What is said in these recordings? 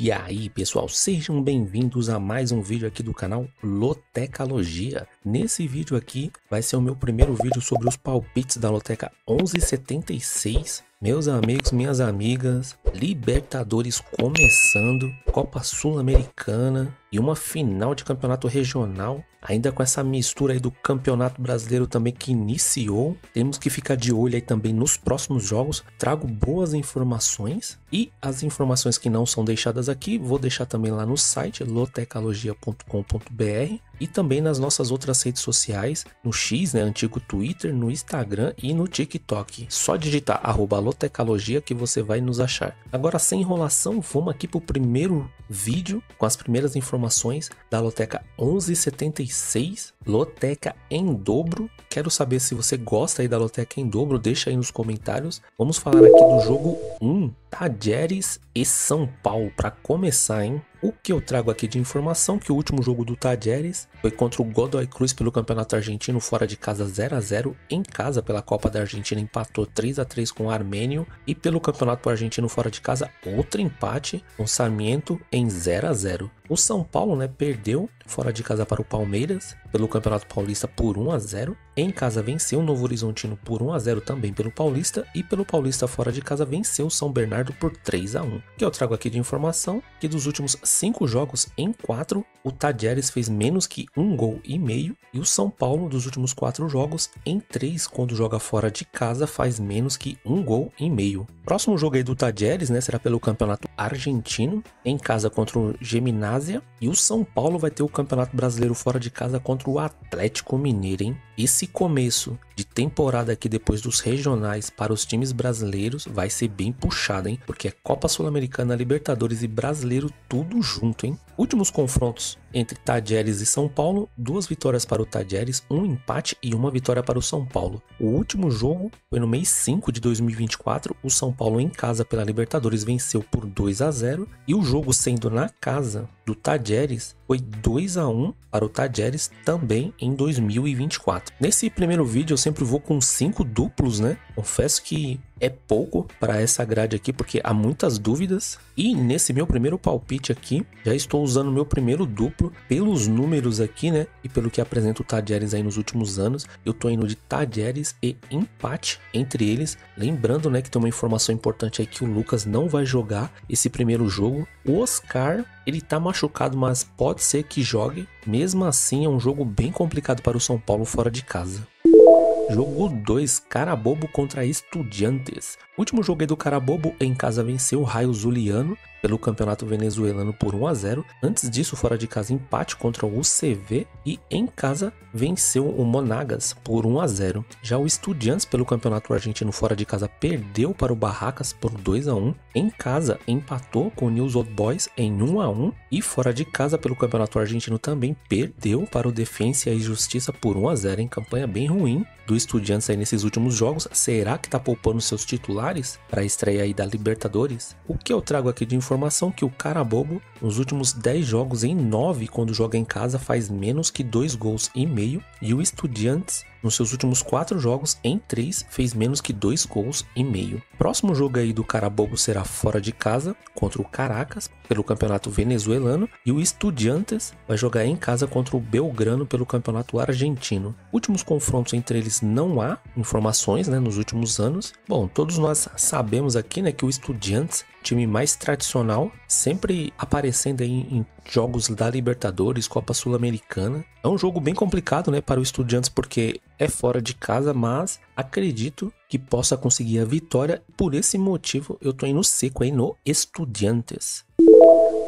E aí pessoal, sejam bem-vindos a mais um vídeo aqui do canal Lotecalogia. Nesse vídeo aqui vai ser o meu primeiro vídeo sobre os palpites da Loteca 1176. Meus amigos, minhas amigas, Libertadores começando, Copa Sul-Americana e uma final de campeonato regional, ainda com essa mistura aí do Campeonato Brasileiro também que iniciou. Temos que ficar de olho aí também nos próximos jogos. Trago boas informações e as informações que não são deixadas aqui, vou deixar também lá no site lotecalogia.com.br e também nas nossas outras redes sociais, no X, né, antigo Twitter, no Instagram e no TikTok. Só digitar @lotecalogia que você vai nos achar. Agora, sem enrolação, vamos aqui para o primeiro vídeo com as primeiras informações da Loteca 1176, Loteca em dobro. Quero saber se você gosta aí da Loteca em dobro, deixa aí nos comentários. Vamos falar aqui do jogo 1, Talleres e São Paulo, para começar, hein? O que eu trago aqui de informação que o último jogo do Talleres foi contra o Godoy Cruz pelo Campeonato Argentino, fora de casa 0-0, em casa pela Copa da Argentina empatou 3-3 com o Armênio e pelo Campeonato Argentino fora de casa outro empate com o Sarmiento em 0-0. O São Paulo, né, perdeu fora de casa para o Palmeiras pelo Campeonato Paulista por 1-0. Em casa venceu o Novo Horizontino por 1-0 também pelo Paulista e pelo Paulista fora de casa venceu o São Bernardo por 3-1. O que eu trago aqui de informação que dos últimos 5 jogos em 4, o Talleres fez menos que 1 gol e meio e o São Paulo dos últimos 4 jogos em 3, quando joga fora de casa, faz menos que 1 gol e meio. Próximo jogo aí do Talleres, né, será pelo Campeonato Argentino, em casa contra o Gimnasia, e o São Paulo vai ter o Campeonato Brasileiro fora de casa contra o Atlético Mineiro, hein? Esse começo de temporada aqui depois dos regionais para os times brasileiros vai ser bem puxado, hein? Porque é Copa Sul-Americana, Libertadores e Brasileiro tudo junto, hein? Últimos confrontos entre Talleres e São Paulo, 2 vitórias para o Talleres, 1 empate e 1 vitória para o São Paulo. O último jogo foi no mês 5 de 2024, o São Paulo em casa pela Libertadores venceu por 2-0 e o jogo sendo na casa do Talleres foi 2-1 para o Talleres também em 2024. Nesse primeiro vídeo eu sempre vou com 5 duplos, né? Confesso que é pouco para essa grade aqui porque há muitas dúvidas. E nesse meu primeiro palpite aqui, já estou usando o meu primeiro duplo pelos números aqui, né? E pelo que apresenta o Talleres aí nos últimos anos. Eu tô indo de Talleres e empate entre eles. Lembrando, né, que tem uma informação importante aí que o Lucas não vai jogar esse primeiro jogo. O Oscar, ele tá machucado, mas pode ser que jogue. Mesmo assim, é um jogo bem complicado para o São Paulo fora de casa. Jogo 2, Carabobo contra Estudiantes. O último jogo do Carabobo em casa venceu o Raio Zuliano pelo Campeonato Venezuelano por 1-0. Antes disso, fora de casa, empate contra o UCV e em casa venceu o Monagas por 1-0. Já o Estudiantes pelo Campeonato Argentino fora de casa perdeu para o Barracas por 2-1. Em casa empatou com o News Old Boys em 1-1 e fora de casa pelo Campeonato Argentino também perdeu para o Defensa e Justiça por 1-0 em campanha bem ruim do Estudiantes aí nesses últimos jogos. Será que tá poupando seus titulares para a estreia aí da Libertadores? O que eu trago aqui de informação que o Carabobo nos últimos 10 jogos em 9, quando joga em casa, faz menos que 2 gols e meio e o Estudiantes nos seus últimos 4 jogos em 3 fez menos que 2 gols e meio. Próximo jogo aí do Carabobo será fora de casa contra o Caracas pelo Campeonato Venezuelano e o Estudiantes vai jogar em casa contra o Belgrano pelo Campeonato Argentino. Últimos confrontos entre eles não há informações, né, nos últimos anos. Bom, todos nós sabemos aqui, né, que o Estudiantes, time mais tradicional, sempre aparecendo aí em jogos da Libertadores, Copa Sul-Americana. É um jogo bem complicado, né, para o Estudiantes porque é fora de casa, mas acredito que possa conseguir a vitória. Por esse motivo eu tô indo seco aí no Estudiantes.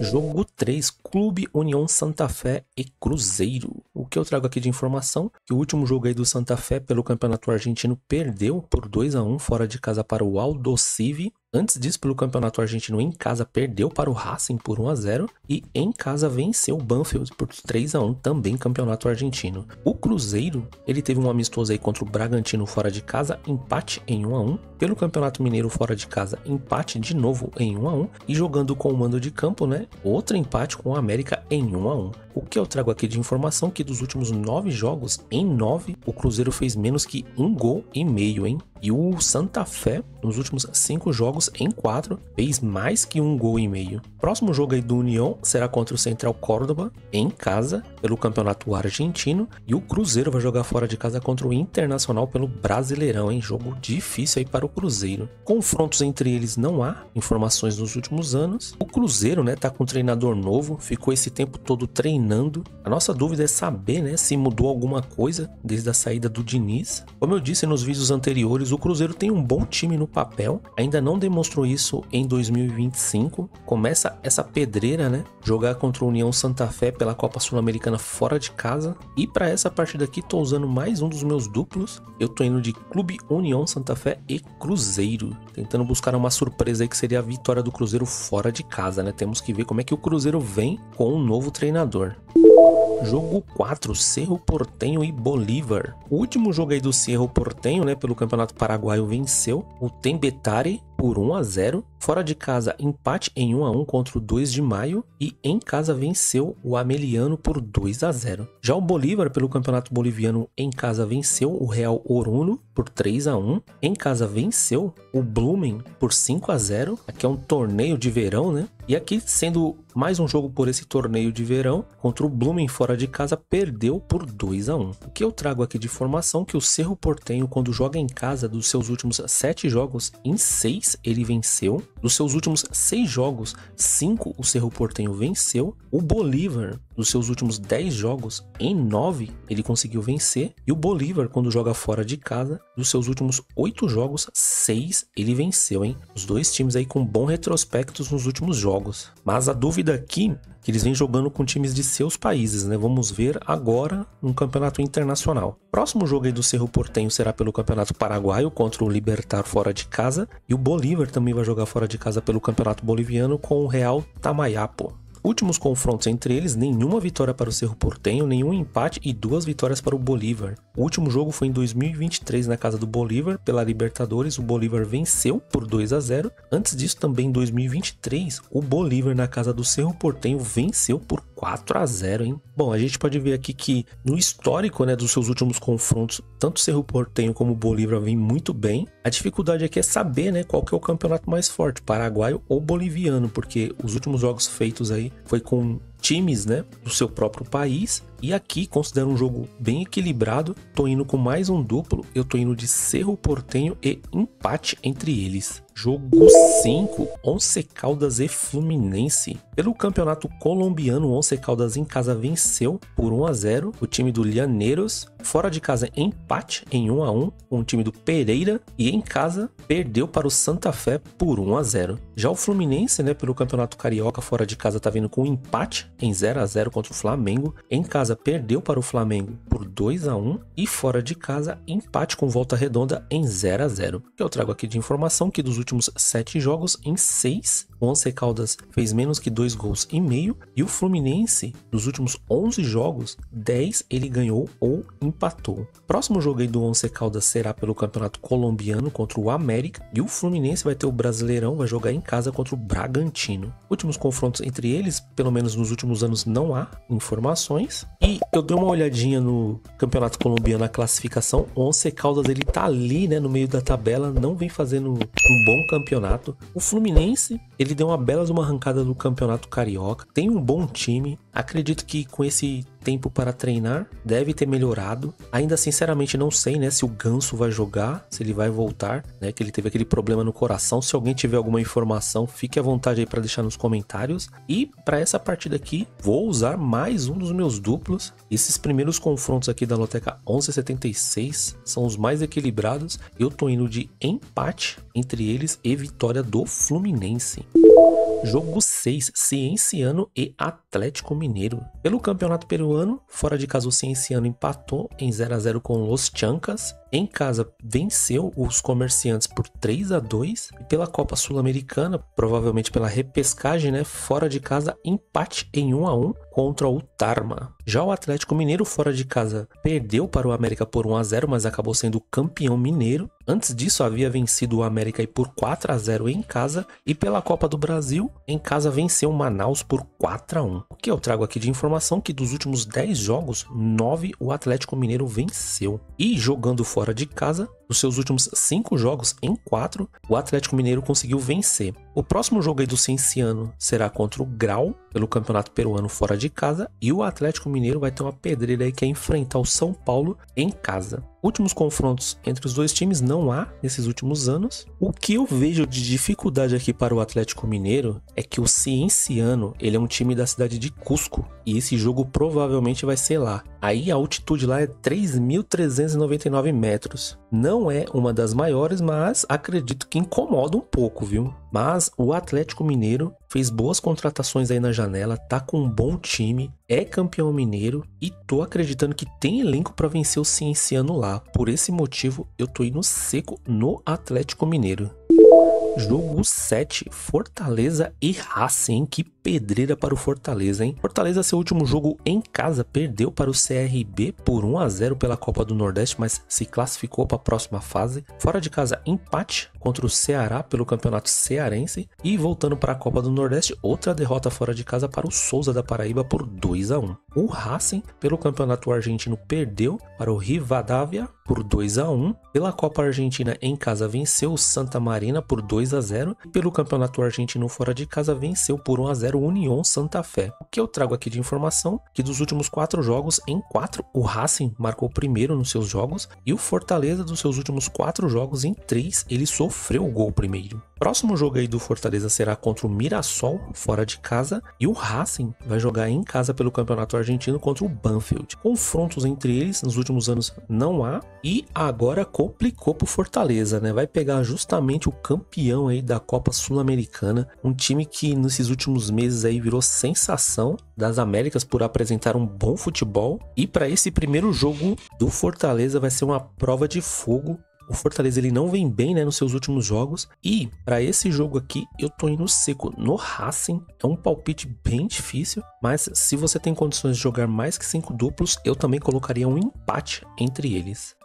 Jogo 3, Clube União Santa Fé e Cruzeiro. O que eu trago aqui de informação, que o último jogo aí do Santa Fé pelo Campeonato Argentino perdeu por 2-1 fora de casa para o Aldosivi. Antes disso, pelo Campeonato Argentino em casa, perdeu para o Racing por 1-0 e em casa venceu o Banfield por 3-1, também Campeonato Argentino. O Cruzeiro, ele teve um amistoso aí contra o Bragantino fora de casa, empate em 1-1. Pelo Campeonato Mineiro fora de casa, empate de novo em 1-1 e jogando com o mando de campo, né? Outro empate com o América em 1-1. O que eu trago aqui de informação que dos últimos 9 jogos, em 9, o Cruzeiro fez menos que 1 gol e meio, hein? E o Santa Fé, nos últimos 5 jogos, em 4, fez mais que 1 gol e meio. Próximo jogo aí do União será contra o Central Córdoba, em casa, pelo Campeonato Argentino. E o Cruzeiro vai jogar fora de casa contra o Internacional pelo Brasileirão, hein? Jogo difícil aí para o Cruzeiro. Confrontos entre eles não há informações nos últimos anos. O Cruzeiro, né, tá com um treinador novo, ficou esse tempo todo treinando. A nossa dúvida é saber, né, se mudou alguma coisa desde a saída do Diniz. Como eu disse nos vídeos anteriores, o Cruzeiro tem um bom time no papel, ainda não demonstrou isso em 2025. Começa essa pedreira, né? Jogar contra o União Santa Fé pela Copa Sul-Americana fora de casa. E para essa partida aqui, tô usando mais um dos meus duplos. Eu tô indo de Clube União Santa Fé e Cruzeiro, tentando buscar uma surpresa aí que seria a vitória do Cruzeiro fora de casa, né? Temos que ver como é que o Cruzeiro vem com um novo treinador. Jogo 4, Cerro Porteño e Bolívar. O último jogo aí do Cerro Porteño, né, pelo Campeonato Paraguaio, venceu o Tembetare por 1-0. Fora de casa, empate em 1-1 contra o 2 de Maio. E em casa venceu o Ameliano por 2-0. Já o Bolívar, pelo Campeonato Boliviano, em casa venceu o Real Oruno por 3-1. Em casa venceu o Blooming por 5-0. Aqui é um torneio de verão, né? E aqui, sendo mais um jogo por esse torneio de verão, contra o Blooming fora de casa, perdeu por 2-1. O que eu trago aqui de informação que o Cerro Porteño, quando joga em casa, dos seus últimos 7 jogos, em 6 ele venceu. Dos seus últimos 6 jogos, 5 o Cerro Porteño venceu. O Bolívar, dos seus últimos 10 jogos, em 9 ele conseguiu vencer. E o Bolívar, quando joga fora de casa, dos seus últimos 8 jogos, 6 ele venceu, hein? Os dois times aí com bons retrospectos nos últimos jogos. Mas a dúvida aqui é que eles vêm jogando com times de seus países, né? Vamos ver agora um campeonato internacional. Próximo jogo aí do Cerro Porteño será pelo Campeonato Paraguaio contra o Libertad fora de casa. E o Bolívar também vai jogar fora de casa pelo Campeonato Boliviano com o Real Tamayapo. Últimos confrontos entre eles, nenhuma vitória para o Cerro Porteño, nenhum empate e 2 vitórias para o Bolívar. O último jogo foi em 2023 na casa do Bolívar, pela Libertadores, o Bolívar venceu por 2-0. Antes disso, também em 2023, o Bolívar na casa do Cerro Porteño venceu por 4-0, hein? Bom, a gente pode ver aqui que no histórico, né, dos seus últimos confrontos, tanto o Cerro Porteño como o Bolívar vem muito bem. A dificuldade aqui é saber, né, qual que é o campeonato mais forte, paraguaio ou boliviano, porque os últimos jogos feitos aí foi com times, né, do seu próprio país. E aqui considero um jogo bem equilibrado. Tô indo com mais um duplo. Eu tô indo de Cerro Porteño e empate entre eles. Jogo 5, Once Caldas e Fluminense. Pelo campeonato colombiano, o Once Caldas em casa venceu por 1-0 o time do Llaneros. Fora de casa, empate em 1-1 com o time do Pereira. E em casa, perdeu para o Santa Fé por 1-0. Já o Fluminense, né, pelo campeonato carioca, fora de casa, tá vindo com um empate em 0-0 contra o Flamengo. Em casa, perdeu para o Flamengo por 2-1. E fora de casa, empate com Volta Redonda em 0-0. Eu trago aqui de informação que dos últimos 7 jogos, em 6, o Once Caldas fez menos que 2 gols e meio. E o Fluminense, nos últimos 11 jogos, 10 ele ganhou ou empatou. Próximo jogo aí do Once Caldas será pelo campeonato colombiano contra o América. E o Fluminense vai ter o Brasileirão, vai jogar em casa contra o Bragantino. Últimos confrontos entre eles, pelo menos nos últimos anos, não há informações. E eu dei uma olhadinha no campeonato colombiano, na classificação. O Once Caldas, ele tá ali, né, no meio da tabela, não vem fazendo um bom campeonato. O Fluminense, ele deu uma bela arrancada do campeonato carioca, tem um bom time. Acredito que com esse tempo para treinar deve ter melhorado. Ainda sinceramente não sei, né, se o Ganso vai jogar, se ele vai voltar, né, que ele teve aquele problema no coração. Se alguém tiver alguma informação, fique à vontade aí para deixar nos comentários. E para essa partida aqui, vou usar mais um dos meus duplos. Esses primeiros confrontos aqui da Loteca 1176 são os mais equilibrados. Eu tô indo de empate entre eles e vitória do Fluminense. Jogo 6, Cienciano e Atlético Mineiro. Pelo Campeonato Peruano, fora de casa o Cienciano empatou em 0-0 com Los Chancas. Em casa venceu os Comerciantes por 3-2. E pela Copa Sul-Americana, provavelmente pela repescagem, né? Fora de casa, empate em 1-1 contra o Tarma. Já o Atlético Mineiro fora de casa perdeu para o América por 1-0, mas acabou sendo campeão mineiro. Antes disso havia vencido o América aí por 4-0 em casa, e pela Copa do Brasil, em casa venceu o Manaus por 4-1. O que eu trago aqui de informação que dos últimos 10 jogos, 9 o Atlético Mineiro venceu. E jogando fora de casa, dos seus últimos 5 jogos, em 4, o Atlético Mineiro conseguiu vencer. O próximo jogo aí do Cienciano será contra o Grau, pelo Campeonato Peruano fora de casa, e o Atlético Mineiro vai ter uma pedreira aí que é enfrentar o São Paulo em casa. Últimos confrontos entre os dois times não há nesses últimos anos. O que eu vejo de dificuldade aqui para o Atlético Mineiro é que o Cienciano, ele é um time da cidade de Cusco, e esse jogo provavelmente vai ser lá. Aí a altitude lá é 3.399 metros. Não é uma das maiores, mas acredito que incomoda um pouco, viu? Mas o Atlético Mineiro fez boas contratações aí na janela, tá com um bom time, é campeão mineiro e tô acreditando que tem elenco para vencer o Cienciano lá. Por esse motivo, eu tô indo seco no Atlético Mineiro. Jogo 7, Fortaleza e Racing. Que pedreira para o Fortaleza, hein? Fortaleza, seu último jogo em casa, perdeu para o CRB por 1-0 pela Copa do Nordeste, mas se classificou para a próxima fase. Fora de casa, empate contra o Ceará pelo Campeonato Cearense. E voltando para a Copa do Nordeste, outra derrota fora de casa para o Souza da Paraíba por 2-1. O Racing, pelo Campeonato Argentino, perdeu para o Rivadavia por 2-1. Pela Copa Argentina em casa, venceu o Santa Marina por 2-0. E pelo Campeonato Argentino fora de casa, venceu por 1-0 o Unión Santa Fé. O que eu trago aqui de informação, que dos últimos 4 jogos, em 4 o Racing marcou primeiro nos seus jogos, e o Fortaleza dos seus últimos 4 jogos, em 3 ele sofreu o gol primeiro. Próximo jogo aí do Fortaleza será contra o Mirassol, fora de casa, e o Racing vai jogar em casa pelo Campeonato Argentino contra o Banfield. Confrontos entre eles nos últimos anos não há, e agora complicou pro Fortaleza, né? Vai pegar justamente o campeão aí da Copa Sul-Americana, um time que nesses últimos meses aí virou sensação das Américas por apresentar um bom futebol, e para esse primeiro jogo do Fortaleza vai ser uma prova de fogo. O Fortaleza ele não vem bem, né, nos seus últimos jogos, e para esse jogo aqui eu tô indo seco no Racing. É um palpite bem difícil, mas se você tem condições de jogar mais que 5 duplos, eu também colocaria um empate entre eles.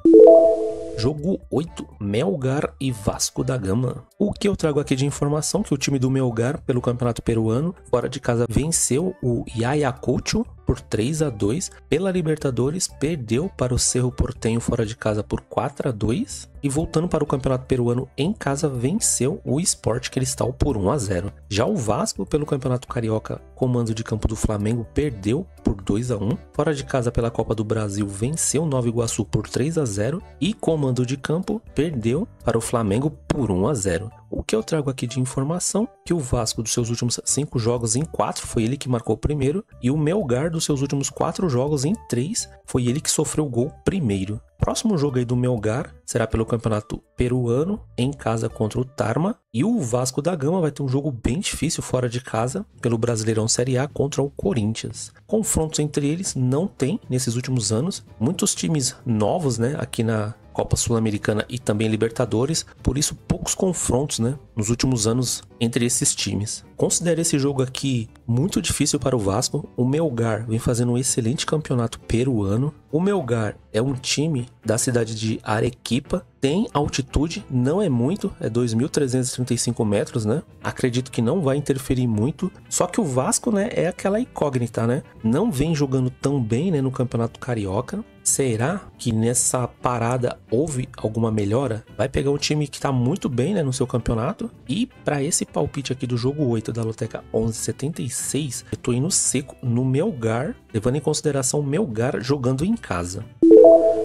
Jogo 8, Melgar e Vasco da Gama. O que eu trago aqui de informação que o time do Melgar, pelo Campeonato Peruano, fora de casa venceu o Ayacucho por 3-2. Pela Libertadores, perdeu para o Cerro Porteño fora de casa por 4-2. E voltando para o Campeonato Peruano, em casa venceu o Sport Cristal por 1-0. Já o Vasco, pelo Campeonato Carioca, comando de campo do Flamengo, perdeu por 2-1. Fora de casa pela Copa do Brasil, venceu o Nova Iguaçu por 3-0. E comando de campo, perdeu para o Flamengo por 1-0. O que eu trago aqui de informação, que o Vasco dos seus últimos 5 jogos em 4 foi ele que marcou primeiro, e o Melgar dos seus últimos 4 jogos em 3 foi ele que sofreu o gol primeiro. Próximo jogo aí do Melgar será pelo Campeonato Peruano, em casa contra o Tarma, e o Vasco da Gama vai ter um jogo bem difícil fora de casa, pelo Brasileirão Série A contra o Corinthians. Confrontos entre eles não tem nesses últimos anos, muitos times novos, né, aqui na Copa Sul-Americana e também Libertadores, por isso poucos confrontos, né, nos últimos anos entre esses times. Considero esse jogo aqui muito difícil para o Vasco. O Melgar vem fazendo um excelente campeonato peruano. O Melgar é um time da cidade de Arequipa, tem altitude, não é muito, é 2.335 metros, né? Acredito que não vai interferir muito, só que o Vasco, né, é aquela incógnita, né? Não vem jogando tão bem, né, no Campeonato Carioca. Será que nessa parada houve alguma melhora? Vai pegar um time que está muito bem, né, no seu campeonato. E para esse palpite aqui do jogo 8 da Loteca 1176, eu tô indo seco no Melgar, levando em consideração o Melgar jogando em casa.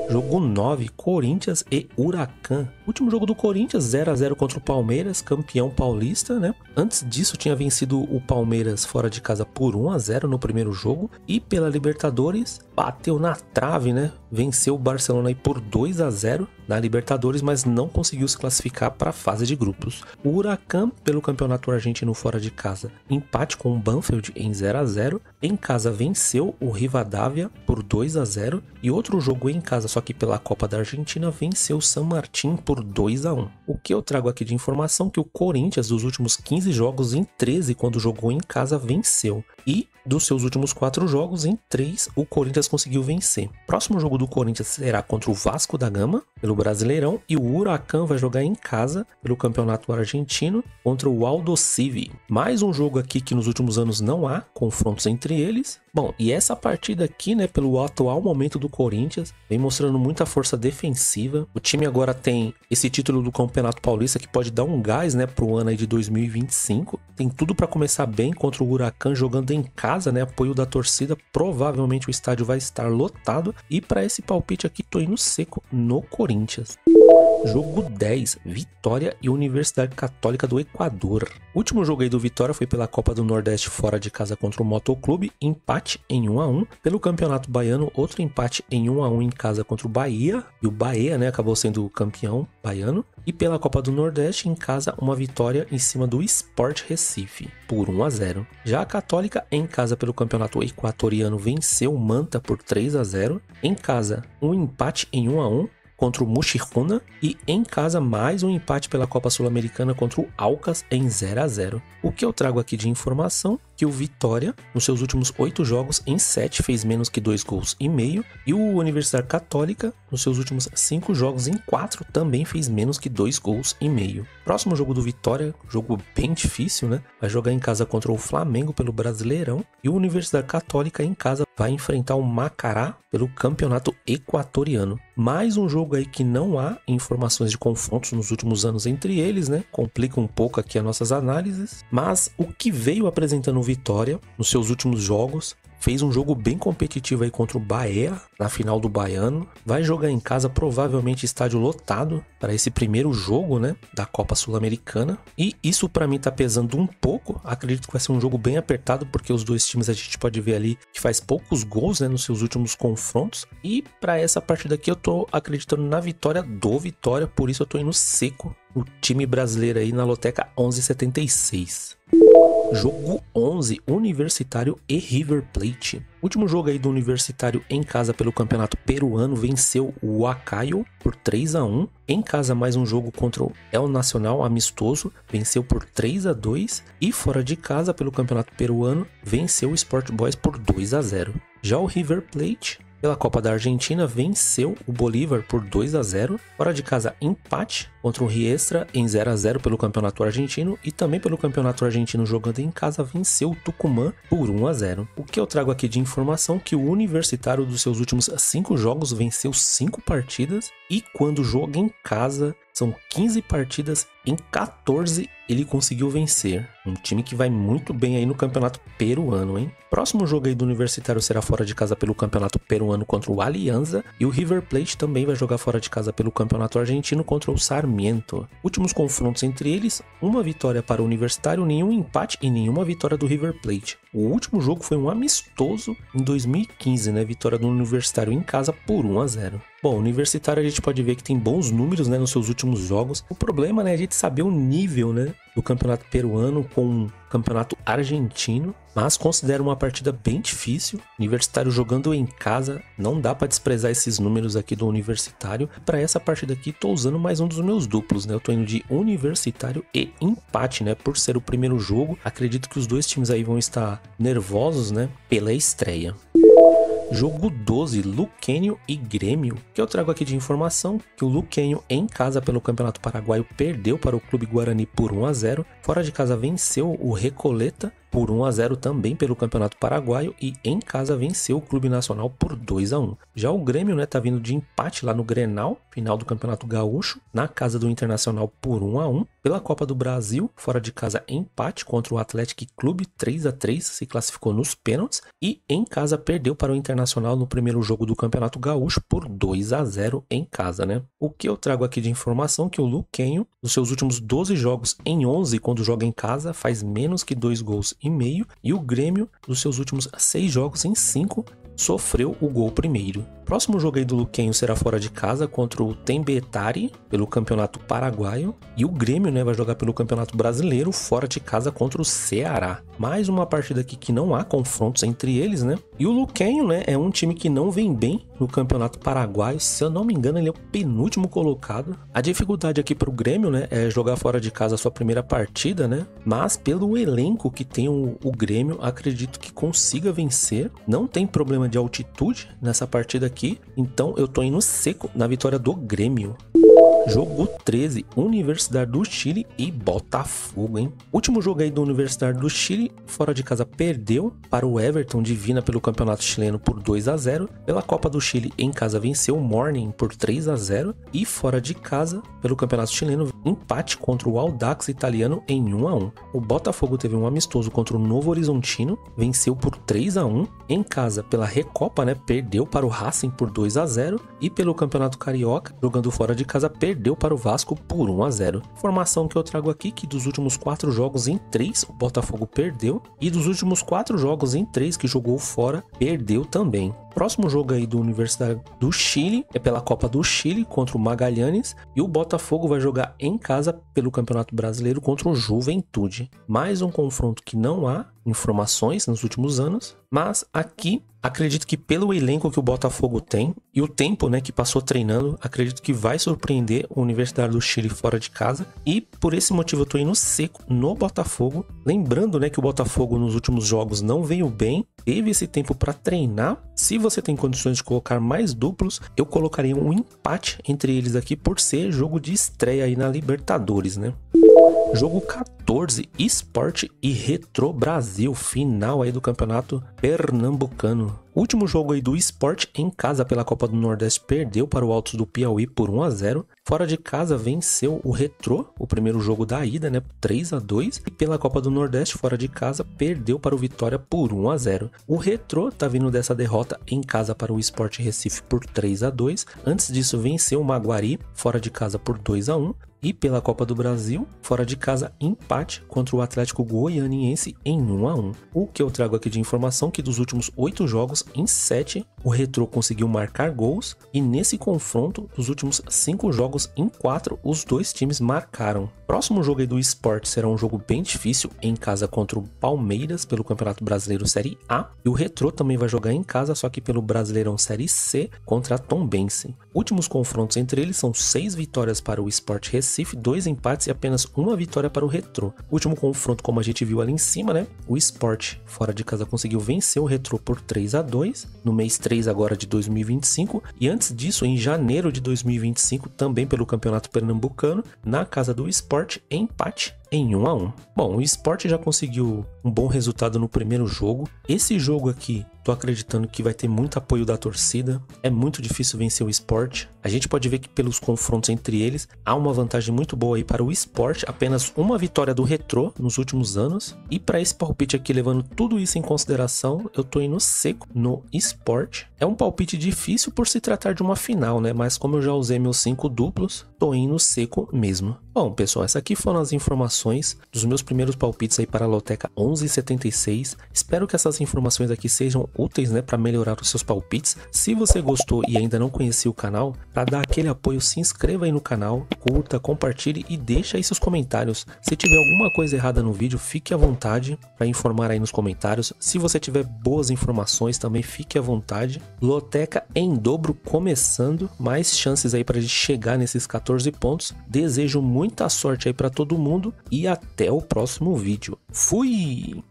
Jogo 9, Corinthians e Huracan. Último jogo do Corinthians, 0 a 0 contra o Palmeiras, campeão paulista, né? Antes disso tinha vencido o Palmeiras fora de casa por 1 a 0 no primeiro jogo e pela Libertadores bateu na trave, né? Venceu o Barcelona aí por 2 a 0 na Libertadores, mas não conseguiu se classificar para a fase de grupos. O Huracan, pelo Campeonato Argentino fora de casa, empate com o Banfield em 0 a 0. Em casa venceu o Rivadavia por 2 a 0 e outro jogo em casa, só que pela Copa da Argentina, venceu o San Martín por 2 a 1. O que eu trago aqui de informação é que o Corinthians, dos últimos 15 jogos, em 13, quando jogou em casa, venceu. E dos seus últimos 4 jogos, em 3, o Corinthians conseguiu vencer. Próximo jogo do Corinthians será contra o Vasco da Gama, pelo Brasileirão, e o Huracan vai jogar em casa, pelo Campeonato Argentino, contra o Aldosivi. Mais um jogo aqui que nos últimos anos não há confrontos entre eles. Bom, e essa partida aqui, né, pelo atual momento do Corinthians, vem mostrando muita força defensiva. O time agora tem esse título do Campeonato Paulista que pode dar um gás, né, pro ano aí de 2025. Tem tudo para começar bem contra o Huracan jogando em casa, né, apoio da torcida. Provavelmente o estádio vai estar lotado. E para esse palpite aqui, tô indo seco no Corinthians. Jogo 10, Vitória e Universidade Católica do Equador. O último jogo aí do Vitória foi pela Copa do Nordeste fora de casa contra o Motoclube, empate em 1 a 1. Pelo Campeonato Baiano, outro empate em 1 a 1 em casa contra o Bahia, e o Bahia, né, acabou sendo o campeão baiano. E pela Copa do Nordeste, em casa, uma vitória em cima do Sport Recife, por 1 a 0. Já a Católica, em casa pelo Campeonato Equatoriano, venceu o Manta por 3 a 0. Em casa, um empate em 1 a 1. Contra o Mushiruna e em casa mais um empate pela Copa Sul-Americana contra o Aucas em 0 a 0. O que eu trago aqui de informação que o Vitória, nos seus últimos 8 jogos, em 7 fez menos que 2 gols e meio, e o Universidade Católica, nos seus últimos 5 jogos, em 4 também fez menos que 2 gols e meio. Próximo jogo do Vitória, jogo bem difícil, né? Vai jogar em casa contra o Flamengo pelo Brasileirão, e o Universidade Católica em casa vai enfrentar o Macará pelo Campeonato Equatoriano. Mais um jogo aí que não há informações de confrontos nos últimos anos entre eles, né? Complica um pouco aqui as nossas análises, mas o que veio apresentando o Vitória nos seus últimos jogos, fez um jogo bem competitivo aí contra o Bahia, na final do Baiano. Vai jogar em casa, provavelmente estádio lotado, para esse primeiro jogo, né, da Copa Sul-Americana. E isso para mim tá pesando um pouco. Acredito que vai ser um jogo bem apertado, porque os dois times a gente pode ver ali que faz poucos gols, né, nos seus últimos confrontos. E para essa partida aqui eu tô acreditando na vitória do Vitória, por isso eu tô indo seco o time brasileiro aí na loteca 11,76. Jogo 11, Universitário e River Plate. Último jogo aí do Universitário em casa pelo Campeonato Peruano, venceu o Huacayo por 3 a 1. Em casa mais um jogo contra o El Nacional amistoso, venceu por 3 a 2. E fora de casa pelo Campeonato Peruano, venceu o Sport Boys por 2 a 0. Já o River Plate, pela Copa da Argentina, venceu o Bolívar por 2 a 0. Fora de casa, empate contra o Riestra em 0 a 0 pelo Campeonato Argentino. E também pelo Campeonato Argentino, jogando em casa, venceu o Tucumã por 1 a 0. O que eu trago aqui de informação é que o Universitário, dos seus últimos 5 jogos, venceu 5 partidas. E quando joga em casa, são 15 partidas, em 14 ele conseguiu vencer. Um time que vai muito bem aí no Campeonato Peruano, hein? Próximo jogo aí do Universitário será fora de casa pelo Campeonato Peruano contra o Alianza. E o River Plate também vai jogar fora de casa pelo Campeonato Argentino contra o Sarmiento. Últimos confrontos entre eles, uma vitória para o Universitário, nenhum empate e nenhuma vitória do River Plate. O último jogo foi um amistoso em 2015, né? Vitória do Universitário em casa por 1 a 0. Bom, o Universitário a gente pode ver que tem bons números, né, nos seus últimos jogos. O problema, né, é a gente saber o nível, né, do campeonato peruano com o campeonato argentino, mas considero uma partida bem difícil. Universitário jogando em casa, não dá para desprezar esses números aqui do Universitário. Para essa partida aqui, tô usando mais um dos meus duplos, né, eu tô indo de Universitário e empate, né, por ser o primeiro jogo. Acredito que os dois times aí vão estar nervosos, né, pela estreia. Jogo 12, Luquenio e Grêmio. Que eu trago aqui de informação que o Luquenio em casa pelo Campeonato Paraguaio perdeu para o Clube Guarani por 1 a 0. Fora de casa venceu o Recoleta por 1-0 também pelo Campeonato Paraguaio e em casa venceu o Clube Nacional por 2-1. Já o Grêmio, né, tá vindo de empate lá no Grenal, final do Campeonato Gaúcho, na casa do Internacional por 1-1. Pela Copa do Brasil, fora de casa empate contra o Atlético Clube 3-3, se classificou nos pênaltis e em casa perdeu para o Internacional no primeiro jogo do Campeonato Gaúcho por 2-0 em casa, né? O que eu trago aqui de informação é que o Luquenho, nos seus últimos 12 jogos em 11, quando joga em casa, faz menos que 2 gols e meio, e o Grêmio, nos seus últimos 6 jogos em 5, sofreu o gol primeiro. Próximo jogo aí do Luquenho será fora de casa contra o Tembetari pelo Campeonato Paraguaio e o Grêmio, né, vai jogar pelo Campeonato Brasileiro fora de casa contra o Ceará. Mais uma partida aqui que não há confrontos entre eles, né? E o Luquenho, né, é um time que não vem bem no Campeonato Paraguaio. Se eu não me engano, ele é o penúltimo colocado. A dificuldade aqui para o Grêmio, né, é jogar fora de casa a sua primeira partida, né? Mas pelo elenco que tem o Grêmio, acredito que consiga vencer. Não tem problema de altitude nessa partida aqui, então eu tô indo seco na vitória do Grêmio. Jogo 13, Universidade do Chile e Botafogo, hein? Último jogo aí do Universidade do Chile, fora de casa perdeu para o Everton de Vina pelo Campeonato Chileno por 2-0. Pela Copa do Chile, em casa venceu o Morning por 3-0 e fora de casa, pelo Campeonato Chileno, empate contra o Audax italiano em 1-1. O Botafogo teve um amistoso contra o Novo Horizontino, venceu por 3-1. Em casa, pela Recopa, né, perdeu para o Racing por 2-0 e pelo Campeonato Carioca, jogando fora de casa, perdeu para o Vasco por 1-0. Informação que eu trago aqui que dos últimos 4 jogos em 3 o Botafogo perdeu e dos últimos 4 jogos em 3 que jogou fora, perdeu também. Próximo jogo aí do Universidade do Chile é pela Copa do Chile contra o Magallanes e o Botafogo vai jogar em casa pelo Campeonato Brasileiro contra o Juventude. Mais um confronto que não há informações nos últimos anos, mas aqui acredito que pelo elenco que o Botafogo tem e o tempo, né, que passou treinando, acredito que vai surpreender a Universidade do Chile fora de casa e por esse motivo eu tô indo seco no Botafogo. Lembrando, né, que o Botafogo nos últimos jogos não veio bem, teve esse tempo para treinar. Se você tem condições de colocar mais duplos, eu colocaria um empate entre eles aqui por ser jogo de estreia aí na Libertadores, né? Jogo 14, Sport e Retro Brasil, final aí do Campeonato Pernambucano. Último jogo aí do Sport em casa pela Copa do Nordeste perdeu para o Altos do Piauí por 1-0. Fora de casa venceu o Retro, o primeiro jogo da ida, né, 3-2. E pela Copa do Nordeste fora de casa perdeu para o Vitória por 1-0. O Retro tá vindo dessa derrota em casa para o Sport Recife por 3-2. Antes disso venceu o Maguari fora de casa por 2-1. E pela Copa do Brasil, fora de casa, empate contra o Atlético Goianiense em 1-1. O que eu trago aqui de informação é que dos últimos 8 jogos, em 7, o Retro conseguiu marcar gols. E nesse confronto, dos últimos 5 jogos, em 4, os dois times marcaram. Próximo jogo aí do Sport será um jogo bem difícil, em casa contra o Palmeiras, pelo Campeonato Brasileiro Série A. E o Retro também vai jogar em casa, só que pelo Brasileirão Série C, contra a Tombense. Últimos confrontos entre eles são 6 vitórias para o Sport Recife, 2 empates e apenas 1 vitória para o Retro. Último confronto, como a gente viu ali em cima, né? O Sport, fora de casa, conseguiu vencer o Retro por 3-2, no mês 3 agora de 2025. E antes disso, em janeiro de 2025, também pelo Campeonato Pernambucano, na casa do Sport, empate em 1-1. Bom, o Sport já conseguiu um bom resultado no primeiro jogo. Esse jogo aqui, tô acreditando que vai ter muito apoio da torcida. É muito difícil vencer o Sport. A gente pode ver que pelos confrontos entre eles, há uma vantagem muito boa aí para o Sport. Apenas uma vitória do Retro nos últimos anos. E para esse palpite aqui, levando tudo isso em consideração, eu tô indo seco no Sport. É um palpite difícil por se tratar de uma final, né? Mas como eu já usei meus 5 duplos, tô indo seco mesmo. Bom, pessoal, essas aqui foram as informações dos meus primeiros palpites aí para a Loteca 1176. Espero que essas informações aqui sejam úteis, né, para melhorar os seus palpites. Se você gostou e ainda não conhecia o canal, para dar aquele apoio, se inscreva aí no canal, curta, compartilhe e deixa aí seus comentários. Se tiver alguma coisa errada no vídeo, fique à vontade para informar aí nos comentários. Se você tiver boas informações, também fique à vontade. Loteca em dobro começando, mais chances aí para a gente chegar nesses 14 pontos. Desejo muita sorte aí para todo mundo e até o próximo vídeo. Fui!